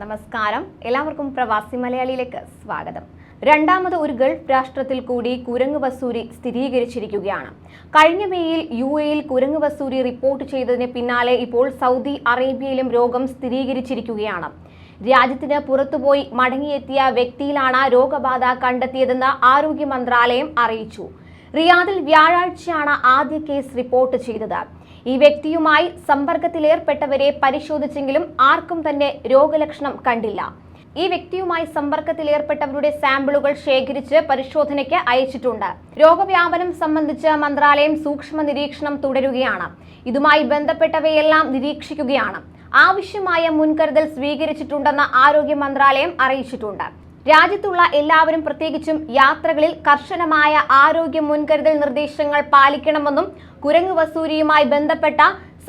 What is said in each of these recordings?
നമസ്കാരം, എല്ലാവർക്കും പ്രവാസി മലയാളിയിലേക്ക് സ്വാഗതം. രണ്ടാമത് ഒരു ഗൾഫ് രാഷ്ട്രത്തിൽ കൂടി കുരങ്ങ് വസൂരി സ്ഥിരീകരിച്ചിരിക്കുകയാണ്. കഴിഞ്ഞ മേയിൽ UAE-യിൽ കുരങ്ങ് വസൂരി റിപ്പോർട്ട് ചെയ്തതിന് പിന്നാലെ ഇപ്പോൾ സൗദി അറേബ്യയിലും രോഗം സ്ഥിരീകരിച്ചിരിക്കുകയാണ്. രാജ്യത്തിന് പുറത്തുപോയി മടങ്ങിയെത്തിയ വ്യക്തിയിലാണ് രോഗബാധ കണ്ടെത്തിയതെന്ന് ആരോഗ്യ മന്ത്രാലയം അറിയിച്ചു. റിയാദിൽ വ്യാഴാഴ്ചയാണ് ആദ്യ കേസ് റിപ്പോർട്ട് ചെയ്തത്. ഈ വ്യക്തിയുമായി സമ്പർക്കത്തിലേർപ്പെട്ടവരെ പരിശോധിച്ചെങ്കിലും ആർക്കും തന്നെ രോഗലക്ഷണം കണ്ടില്ല. ഈ വ്യക്തിയുമായി സമ്പർക്കത്തിലേർപ്പെട്ടവരുടെ സാമ്പിളുകൾ ശേഖരിച്ച് പരിശോധനയ്ക്ക് അയച്ചിട്ടുണ്ട്. രോഗവ്യാപനം സംബന്ധിച്ച് മന്ത്രാലയം സൂക്ഷ്മ നിരീക്ഷണം തുടരുകയാണ്. ഇതുമായി ബന്ധപ്പെട്ടവയെല്ലാം നിരീക്ഷിക്കുകയാണ്. ആവശ്യമായ മുൻകരുതൽ സ്വീകരിച്ചിട്ടുണ്ടെന്ന് ആരോഗ്യ മന്ത്രാലയം അറിയിച്ചിട്ടുണ്ട്. രാജ്യത്തുള്ള എല്ലാവരും, പ്രത്യേകിച്ചും യാത്രകളിൽ കർശനമായ ആരോഗ്യ മുൻകരുതൽ നിർദ്ദേശങ്ങൾ പാലിക്കണമെന്നും കുരങ്ങ് വസൂരിയുമായി ബന്ധപ്പെട്ട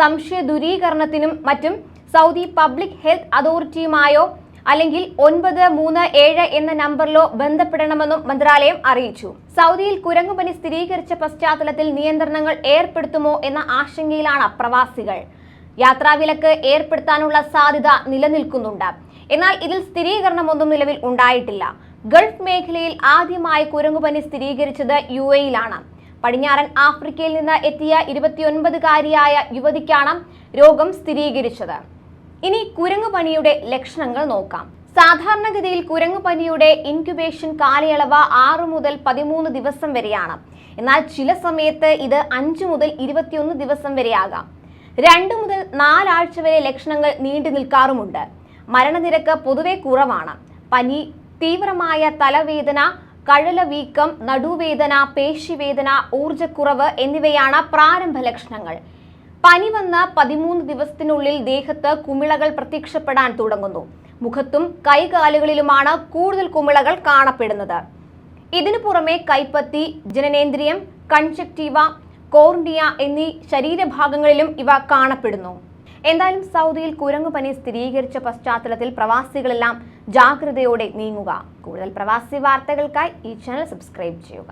സംശയ ദൂരീകരണത്തിനും മറ്റും സൗദി പബ്ലിക് ഹെൽത്ത് അതോറിറ്റിയുമായോ അല്ലെങ്കിൽ 937 എന്ന നമ്പറിലോ ബന്ധപ്പെടണമെന്നും മന്ത്രാലയം അറിയിച്ചു. സൗദിയിൽ കുരങ്ങുപനി സ്ഥിരീകരിച്ച പശ്ചാത്തലത്തിൽ നിയന്ത്രണങ്ങൾ ഏർപ്പെടുത്തുമോ എന്ന ആശങ്കയിലാണ് പ്രവാസികൾ. യാത്രാവിലക്ക് ഏർപ്പെടുത്താനുള്ള സാധ്യത നിലനിൽക്കുന്നുണ്ട്. എന്നാൽ ഇതിൽ സ്ഥിരീകരണമൊന്നും നിലവിൽ ഉണ്ടായിട്ടില്ല. ഗൾഫ് മേഖലയിൽ ആദ്യമായി കുരങ്ങുപനി സ്ഥിരീകരിച്ചത് UAE-യിലാണ്. പടിഞ്ഞാറൻ ആഫ്രിക്കയിൽ നിന്ന് എത്തിയ 29-കാരിയായ യുവതിക്കാണ് രോഗം സ്ഥിരീകരിച്ചത്. ഇനി കുരങ്ങുപനിയുടെ ലക്ഷണങ്ങൾ നോക്കാം. സാധാരണഗതിയിൽ കുരങ്ങുപനിയുടെ ഇൻക്യുബേഷൻ കാലയളവ് 6 മുതൽ 13 ദിവസം വരെയാണ്. എന്നാൽ ചില സമയത്ത് ഇത് 5 മുതൽ 21 ദിവസം വരെയാകാം. 2 മുതൽ 4 ആഴ്ച വരെ ലക്ഷണങ്ങൾ നീണ്ടു നിൽക്കാറുമുണ്ട്. മരണനിരക്ക് പൊതുവെ കുറവാണ്. പനി, തീവ്രമായ തലവേദന, കഴലവീക്കം, നടുവേദന, പേശിവേദന, ഊർജ്ജക്കുറവ് എന്നിവയാണ് പ്രാരംഭ ലക്ഷണങ്ങൾ. പനി വന്ന 13 ദിവസത്തിനുള്ളിൽ ദേഹത്ത് കുമിളകൾ പ്രത്യക്ഷപ്പെടാൻ തുടങ്ങുന്നു. മുഖത്തും കൈകാലുകളിലുമാണ് കൂടുതൽ കുമിളകൾ കാണപ്പെടുന്നത്. ഇതിനു പുറമെ കൈപ്പത്തി, ജനനേന്ദ്രിയം, കൺജക്റ്റീവ, കോർണിയ എന്നീ ശരീരഭാഗങ്ങളിലും ഇവ കാണപ്പെടുന്നു. എന്തായാലും സൗദിയിൽ കുരങ്ങുപനി സ്ഥിരീകരിച്ച പശ്ചാത്തലത്തിൽ പ്രവാസികളെല്ലാം ജാഗ്രതയോടെ നീങ്ങുക. കൂടുതൽ പ്രവാസി വാർത്തകൾക്കായി ഈ ചാനൽ സബ്സ്ക്രൈബ് ചെയ്യുക.